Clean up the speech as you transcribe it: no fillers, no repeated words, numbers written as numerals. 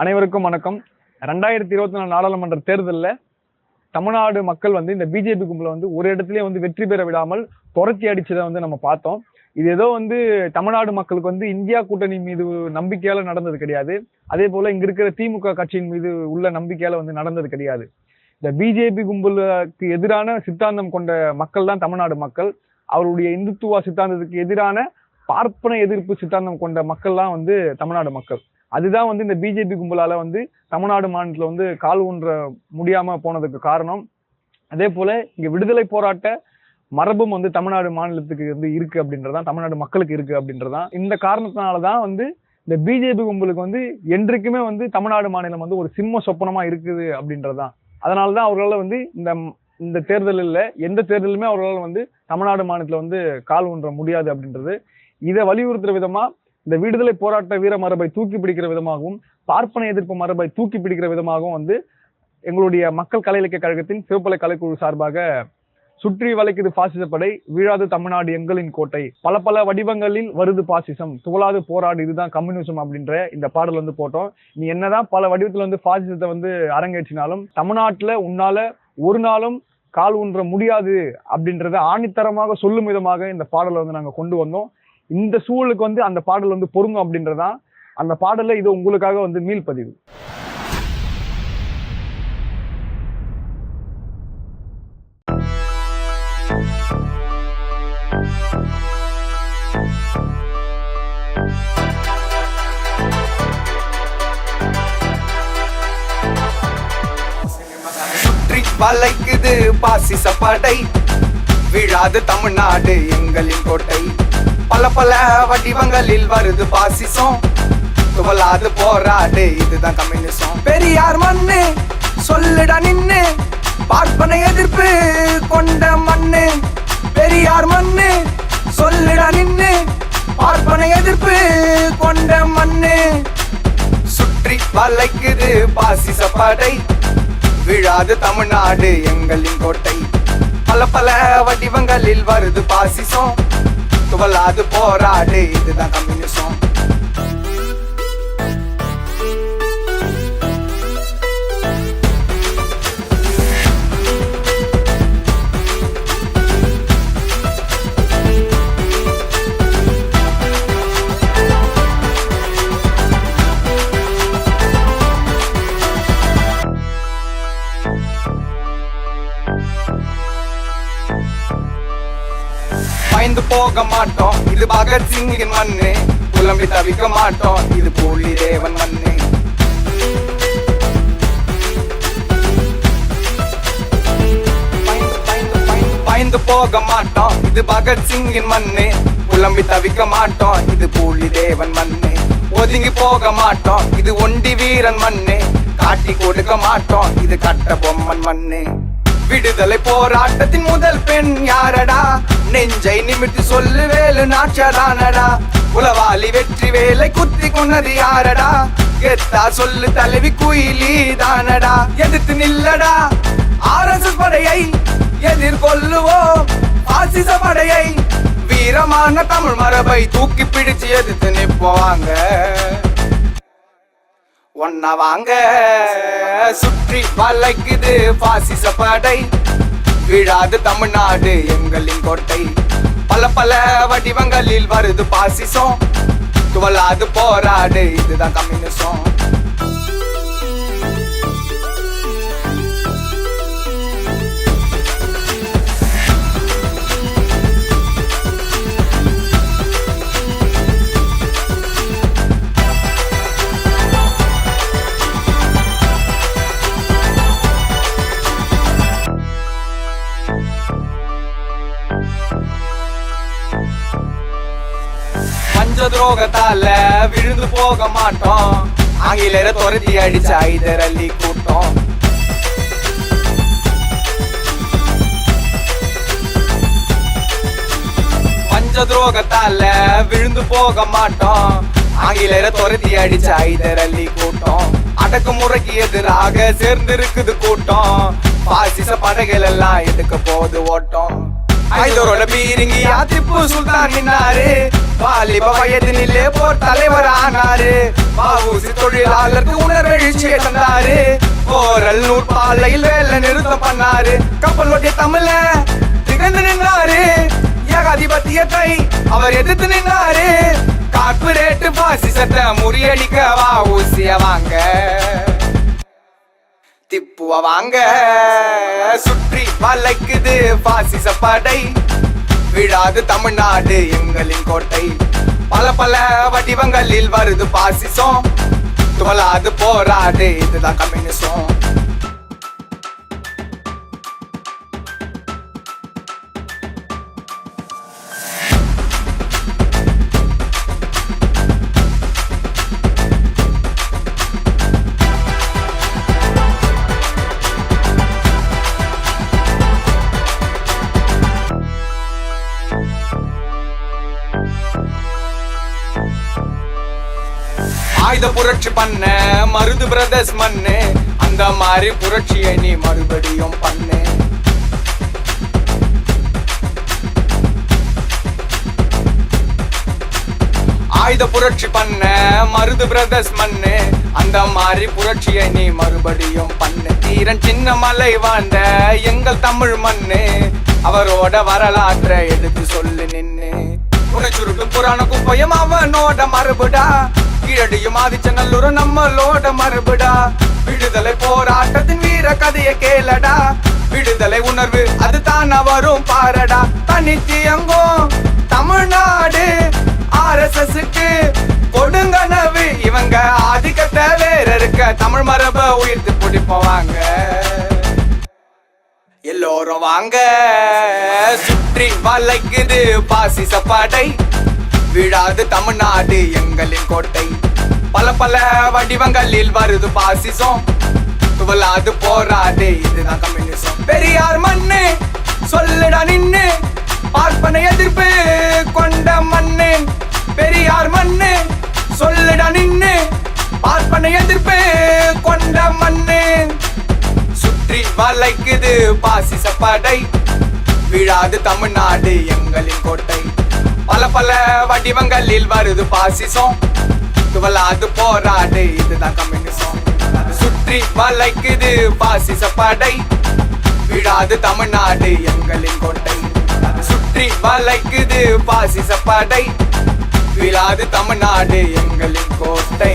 அனைவருக்கும் வணக்கம். 2024 நாடாளுமன்ற தேர்தலில் தமிழ்நாடு மக்கள் இந்த பிஜேபி கும்பல ஒரு இடத்துலயே வெற்றி பெற விடாமல் துரத்தி அடிச்சதை நம்ம பார்த்தோம். இது ஏதோ தமிழ்நாடு மக்களுக்கு இந்தியா கூட்டணி மீது நம்பிக்கையால நடந்தது கிடையாது. அதே போல இங்க இருக்கிற திமுக கட்சியின் மீது உள்ள நம்பிக்கையால நடந்தது கிடையாது. இந்த பிஜேபி கும்பலுக்கு எதிரான சித்தாந்தம் கொண்ட மக்கள் தான் தமிழ்நாடு மக்கள். அவருடைய இந்துத்துவ சித்தாந்தத்துக்கு எதிரான பார்ப்பன எதிர்ப்பு சித்தாந்தம் கொண்ட மக்கள்லாம் தமிழ்நாடு மக்கள். அதுதான் இந்த பிஜேபி கும்பலால தமிழ்நாடு மாநிலத்துல கால் ஊன்ற முடியாம போனதுக்கு காரணம். அதே போல இங்க விடுதலை போராட்ட மரபும் தமிழ்நாடு மாநிலத்துக்கு இருக்கு அப்படின்றதான், தமிழ்நாடு மக்களுக்கு இருக்கு அப்படின்றதான். இந்த காரணத்தினாலதான் இந்த பிஜேபி கும்பலுக்கு என்றைக்குமே தமிழ்நாடு மாநிலம் ஒரு சிம்ம சொப்பனமா இருக்குது அப்படின்றதான். அதனாலதான் அவர்களால இந்த தேர்தலில் எந்த தேர்தலுமே அவர்களால் தமிழ்நாடு மாநிலத்துல கால் ஊன்ற முடியாது அப்படின்றது. இதை வலியுறுத்துற விதமா இந்த விடுதலை போராட்ட வீர மரபை தூக்கி பிடிக்கிற விதமாகவும் பார்ப்பன எதிர்ப்பு மரபை தூக்கி பிடிக்கிற விதமாகவும் எங்களுடைய மக்கள் கலை இலக்கிய கழகத்தின் சிவப்பலை கலைக்குழு சார்பாக சுற்றி வளைக்குது பாசிச படை, வீழாது தமிழ்நாடு எங்களின் கோட்டை, பல பல வடிவங்களில் வருது பாசிசம், துவளாது போராடு இதுதான் கம்யூனிசம் அப்படின்ற இந்த பாடல் போட்டோம். நீ என்னதான் பல வடிவத்துல பாசிசத்தை அரங்கேற்றினாலும் தமிழ்நாட்டுல உன்னால ஒரு நாளும் கால் ஊன்ற முடியாது அப்படின்றத ஆணித்தரமாக சொல்லும் விதமாக இந்த பாடலை நாங்க கொண்டு வந்தோம். இந்த சூழலுக்கு அந்த பாடல் பொருந்தும் அப்படின்றதான் அந்த பாடல்ல இது உங்களுக்காக மீள் பதிவு. சுற்றி வளைக்குது பாசிச படை, விழாது தமிழ்நாடு எங்களின் கோட்டை, பல பல வடிவங்களில் வருது பாசிசம், துவளாது போராடு இதுதான் கம்யூனிசம். பெரியார் மண்ணு சொல்லுடா நின்னு, பார்ப்பன எதிர்ப்பு கொண்ட மண்ணு, பெரியார் மண்ணு சொல்லுடா நின்னு, பார்ப்பன எதிர்ப்பு கொண்ட மண்ணு. சுற்றி வளைக்குது பாசிச படை, விழாது தமிழ்நாடு எங்களின் கோட்டை, பல பல வடிவங்களில் வருது பாசிசம், துவளாது போராடு இதுதான் கம்யூனிசம். பயந்து போக மாட்டோம், இது பகத்சிங்கின் மண்ணு, புலம்பி தவிக்க மாட்டோம், இது பூலி தேவன் மண்ணு. பயந்து போக மாட்டோம், இது பகத்சிங்கின் மண்ணு, புலம்பி தவிக்க மாட்டோம், இது பூலி தேவன் மண்ணு. ஒதுங்கி போக மாட்டோம், இது ஒண்டி வீரன் மண்ணு, காட்டி கொடுக்க மாட்டோம், இது கட்ட பொம்மன் மண்ணு. விடுதலை போராட்டத்தின் முதல் பெண் யாரடா, நெஞ்சை நிமிர்த்தி சொல்லு வேலு நாச்சதானடா, உளவாளி வெற்றி வேலை குத்தி கொன்னது யாரடா, கெத்தா சொல்லு தலைவி குயிலி தானடா. எதிர்த்து நில்லடா RSS படையை, எதிர்கொள்ளுவோம் பாசிச படையை, வீரமான தமிழ் மரபை தூக்கி பிடிச்சு எதிர்த்து நிப்போவாங்க ஒன்னா வாங்க. சுற்றி வளைக்குது பாசிச படை, விழாது தமிழ்நாடு எங்களின் கோட்டை, பல பல வடிவங்களில் வருது பாசிசம், துவளாது போராடு இதுதான் கம்யூனிசம். பஞ்ச துரோகத்தால விழுந்து போக மாட்டோம், ஆங்கிலேயரை துரத்தி அடிச்ச ஐதர் அலி கூட்டம். பஞ்ச துரோகத்தால விழுந்து போக மாட்டோம், ஆங்கிலேயரை துரத்தி அடிச்ச ஐதர் அலி கூட்டம். அடக்குமுறைக்கு எதிராக சேர்ந்து இருக்குது கூட்டம், பாசிச படைகள் எல்லாம் எதுக்க போது ஓட்டம். ஐதரோட பீரிங்கியா திப்பு சுல்தான் நின்னாரு, வாலிப வயதினிலே போர் தலைவர் ஆனாரு. வஉசி தொழிலாளருக்கு உணர்வை மூச்சியை தந்தாரு. ஓரல் நூற்பாலையில் வேலை நிறுத்தம் பண்ணாரு. கப்பல் ஓட்டிய தமிழ திகழ்ந்து நின்றாரு. ஏகாதிபத்தியத்தை அவர் எதிர்த்து நின்றாரு. கார்பரேட் பாசிசத்தை முறியடிக்க வா ஊசிய வாங்க திப்புவ வாங்க. சுற்றி வளைக்குது பாசிச படை. விடாது தமிழ்நாடு எங்களின் கோட்டை. பல பல வடிவங்களில் வருது பாசிசம். துவலாது போராடு இதுதான் கம்யூனிசம். ஆயுத புரட்சி பண்ண மருது பிரதர்ஸ் மண்ணு. அந்த மாதிரி புரட்சியை நீ மறுபடியும் பண்ணு. ஆயுத புரட்சி பண்ண மருது பிரதர்ஸ் மண்ணு. அந்த மாதிரி புரட்சியை நீ மறுபடியும் பண்ணு. தீரன் சின்ன மலை வாழ்ந்த எங்கள் தமிழ் மண்ணு. அவரோட வரலாற்றை எடுத்து சொல்லு நின்னு. உனச்சுருட்டு புராண குப்பையும் அவனோட மறுபடா. கீழடியும் ஆதிச்சநல்லூர் நம்மளோட மறுபடா. விடுதலை போராட்டத்தின் வீர கதையை கேளடா. விடுதலை உணர்வு அது தான் வரும் பாரடா. தனித்தியங்கும் தமிழ்நாடு RSSக்கு கொடுங்கனவு. இவங்க ஆதிக்கத்தை வேற இருக்க தமிழ் மரபை உயிர்த்து பிடிப்போவாங்க. எல்லோரும் வாங்க. சுற்றி வளைக்குது பாசிச படை. விடாது தமிழ்நாடு எங்களின் கோட்டை. பல பல வடிவங்களில் வருது பாசிசம். துவலாது போராடு இதுதான் கம்யூனிசம். பெரியார் மண்ணு சொல்லுடா நின்னு. பார்ப்பனை எதிர்ப்பு கொண்ட மண்ணு. பெரியார் மண்ணு சொல்லுடா நின்னு. பார்ப்பனை எதிர்ப்பு கொண்ட மண்ணு. சுற்றி வளைக்குது பாசிச படை. விடாது தமிழ்நாடு எங்களின் கோட்டை. பல பல வடிவங்களில் வருது பாசிசம். துவலாது போராடு இதுதான் கம்யூனிசம். சுற்றி வளைக்குது பாசிச படை. விடாது தமிழ்நாடு எங்களின் கோட்டை. சுற்றி வளைக்குது பாசிச படை. விடாது தமிழ்நாடு எங்களின் கோட்டை.